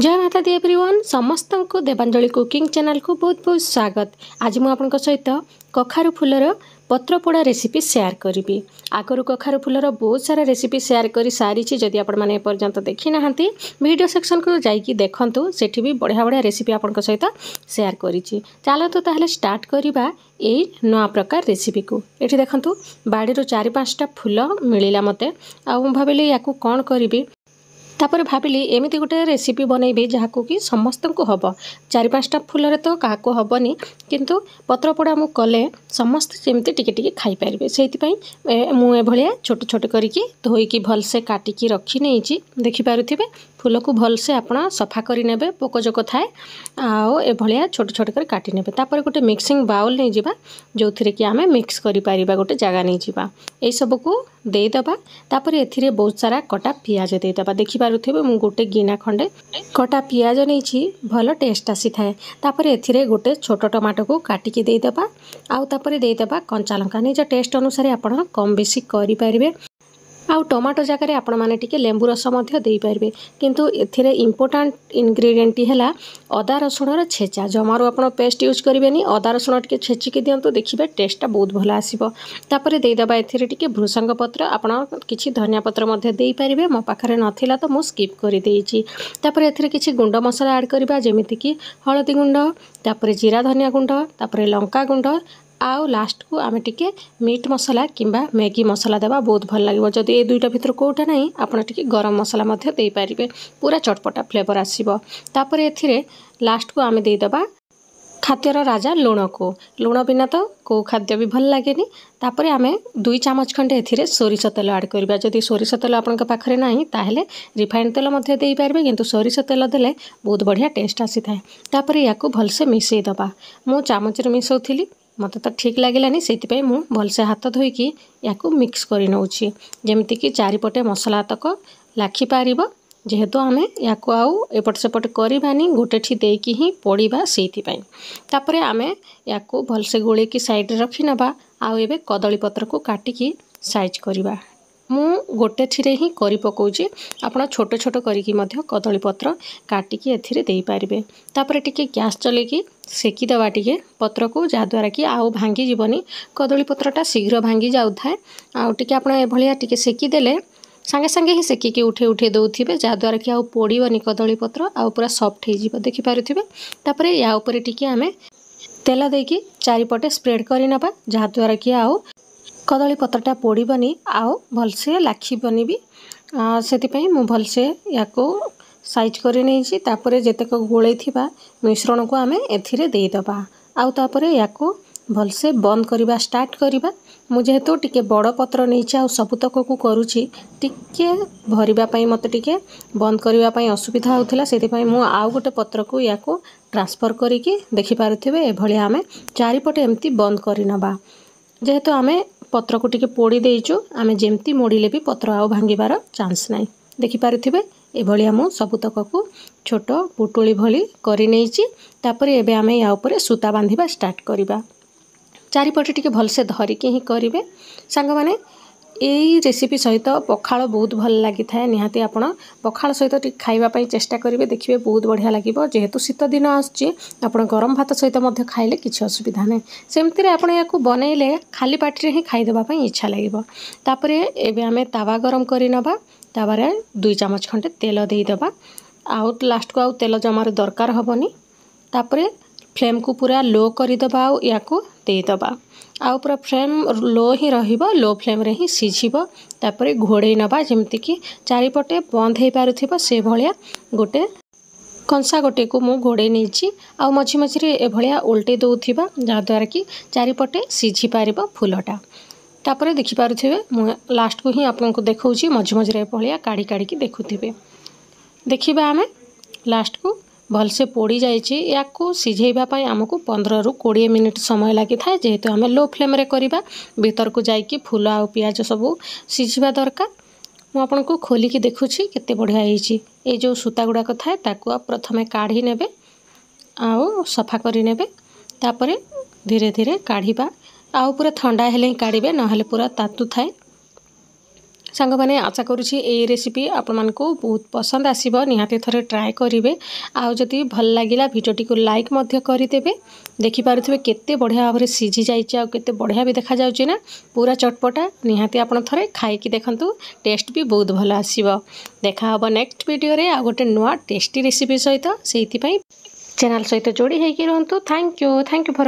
जय माता दी एवरीवन समस्त को देवांजलि कुकिंग चैनल को बहुत बहुत स्वागत। आज मुझे आपन सहित कखारु फूलर पत्रपोड़ा रेसिपी शेयर करी। आगरू कखारु फूलर बहुत सारा रेसिपी शेयर कर सारी। जदि आपण मैंने पर्यंत देखी ना वीडियो सेक्शन को जाइए देखूँ, सेठी भी बढ़िया बढ़िया रेसिपी आपण सहित शेयर करी। चलतु ताहले स्टार्ट करवा यही नया प्रकार रेसिपी को। ये देखूँ बाड़ी 4-5टा फूल मिलला मते भाविली या कौन करी। तापर भाविली एमती गोटे रेसिपी बनैबी जहाँ कि समस्त को हम 4-5टा फूल तो क्या हेनी, किंतु पत्रपोड़ा मु कले समस्त जमी टिके खाईपारे से मुझे छोट छोट करके धोईकी भलसे काटिकी रखी नहीं। देखिपे फूल को भलसे आपड़ सफा करने पोकजोक थाए आया छोट छोट कर काटी ने। गोटे मिक्सिंग बाउल नहीं जावा जो थी कि आम मिक्स कर गोटे जगह नहीं जावा यही सब को देदबा। तापर एथिरे बहुत सारा कटा पियाज देदबा। देखि पारुथिबे मु गोटे गिना खंडे कटा पियाज नहीं भल टेस्ट आसी थाए। तापर एथिरे गोटे छोट टमाटो को काटिकी देदबा। आउ तापर देदबा कंचा लंका निज टेस्ट अनुसार आपण कम बेसी करि परिबे। आउ टमाटो जगह आपण माने टिके लेंबू रस मध्य दे पारिबे। किंतु एथिरे इंपोर्टेंट इंग्रेडिएंट हैला अदा रसुणर छेचा। जमारू आपण पेस्ट यूज करिवेनी, अदा रसुण टिके छेचिके दियंतु, देखिबे टेस्टटा बहुत भल आसीबो। तापर देदबा एथिरे टिके भृसंग पत्र, आपण किछि धनिया पत्र मध्य दे पारिबे। मो पाखरे नथिला तो मु स्किप करि देइछि। तापर एथिरे किछि गुंड मसला ऐड करबा, जेमिति कि हळदी गुंड, तापर जीरा धनिया गुंड, तापर लंका गुंड, आउ लास्ट को आम टिके मीट मसला किंबा मैगी मसला देवा बहुत भल लगे। जदि ये दुईटा भितर कोटा नहीं आपड़ टिके गरम मसला मध्य दे पारिबे, पूरा चटपटा फ्लेवर आसीबो। तापर एथिरे लास्ट को आम देदबा खाद्यर राजा लुण को। लुण बिना तो को खाद्य भी भल लगेनी। तापर आम 2 चामच खंडे एथिरे सोरिष तेल ऐड करबा। जदि सोरिष तेल आपन पाखरे नाही ताहेले रिफाइंड तेल मध्य दे पारिबे, किंतु सोरिष तेल देले बहुत बढ़िया टेस्ट आसी थाए। तापर याकू भलसे मिसई दबा। मु चामच रे मिसौथिली, मत तो ठीक लगलानी, से मु भलसे हाथ धोईकी या मिक्स कर नौछि जेमती कि चारिपटे मसला तक लाखी पारिबो। जेहेतु आम या आउ एपट सेपट करबानी, गोटेठी देकी ही पड़ीबा सेइथिपाई। तापरे आम या भलसे गोलेकी साइड रखी नबा। आउ एबे कदली पत्र को काटिकी साइज करबा। मु गोटे थिरे ही करी पकाउछि, आपण छोट छोट करिकी मध्य कदली पत्र काटिकी एथिरे देई पारिबे। तापर टिके गैस चलेकी सेकी दवा टिके पत्र को, जहाँद्वारा कि आउ भांगी जीवनी। कदली पत्रटा शीघ्र भांगी जाउ थाए। आउ टिके आपण एभलिया टिके सेकी देले संगे संगे ही सेकिकी उठे उठे दउथिबे, जहाँद्वारा कि आउ पोड़ीबनी कदली पत्र, आउ पूरा सॉफ्ट हो जिवो। देखि पारुथिबे। तापर या ऊपर टिके आमे तेल देकी चारिपटे स्प्रेड करि नबा, जहाँद्वारा कि आउ कदली पत्रटा पोड़ीबनी, आउ भलसे लाखिबनी भी। से मु भलसे या साइज कर नहीं। तापर जेतेक गोले थिबा मिश्रण को आमे एथिरे देदबा। आउ तापर या भलसे बंद करबा स्टार्ट करबा। मु जेहेतु टिके बड़ पत्र नहीं आउ सबुतक को करूछि, टिके भरिबा पई मते टिके बंद करबा पई असुविधा होउथिला। सेति पई मु आउ गोटे पत्र को या ट्रांसफर करिकी देखि पारुथिबे एभली आमे चारिपटे एमती बंद करि नबा। जेहेतु आमे पत्र को टिके पोड़ी देइचु, आमे जेमती मोड़िले भी पत्र आउ भांगिबार चांस नाही। देखि पारुथिबे एभली मु सबुतक को छोट पुटुली भली करि नेइची। तापर एबे आमे या ऊपर सूता बांधिबा स्टार्ट करिबा। चारिपटे टिके भलसे धरिकी ही करिवे। सांग माने यही रेसिपी सहित पखाल बहुत भल लगी थाए। निहाती आपण पखाल सहित टिके खाइबा पई चेष्टा करिवे, देखिबे बहुत बढ़िया लागिबो। जेहेतु शीत दिन आछि, आपण गरम भात सहित मध्य खाइले किछि असुविधा नै। सेमति रे आपण याकू बनैले खाली पाटी रे ही खाइ देबा पई इच्छा लागिबो। तापर एबे आमे तावा गरम करि नबा। तावारे 2 चामच खंडे तेल देई दबा। आउ लास्ट को आउ तेल जमार दरकार हबनी। तापर फ्लेम को पूरा लो करि दबा। आउ याकू देई दबा। आउ पूरा फ्लेम लो ही रहिबो, लो फ्लेम रे ही सिझिबो। तापर घोड़े नबा जेमति कि चारिपटे बंद हे पारुथिबो से भलिया गोटे कंसा गोटे को मु घोड़े नैछि। आउ मझी मझी रे एभलिया उल्टे दउथिबा, जहाँद्वारा कि चारिपटे सिझी पारिबो फूलटा। तापर देखि पारुथिबे मु लास्ट को ही आपनको देखौछि, मझी मझी रे एभलिया काढ़ी काढ़ी की देखुथिबे। देखिबा आमे लास्ट को भलसे पोड़ी जाइए। या सिझेबा आमको 15 ରୁ 20 मिनिट समय लगी था। जेहेतु आम लो फ्लेम रे करिबा, भीतर को जाइए फूल आ पियाज सब सिझिबा दरकार। मु आपनको खोलिकी देखुछि केते बढ़िया होइछि। ए जो सूता गुड़ाक थाए ताकू प्रथमे काढ़ी नेबे, आउ सफा करि नेबे। तापरे धीरे धीरे काढ़ीबा। आउ पूरा ठंडा हेले ही काढ़ीबे, नहेले पूरा तातु थाए। सांग मैंने आशा करुँची ये रेसिपी आपण मानकु बहुत पसंद आसीबो निहाती थरे ट्राए करिवे आउ जदि भल लागिला भिडियोटी को लाइक मध्य करिदेबे देखि पारुथिबे केते बढ़िया भाबरे सिझी जाइछि आ केते बढ़िया भी देखा जाउछि ना पूरा चटपटा निहाती आपण थरे खाइकी देखंतु टेस्ट भी बहुत भल आसीबो देखा हबो नेक्स्ट वीडियो रे आ गोटे नुआ टेस्टी रेसिपी सहित सेहिति पई चैनल सहित जोड़ी हेकि रहंतु थैंक यू फॉर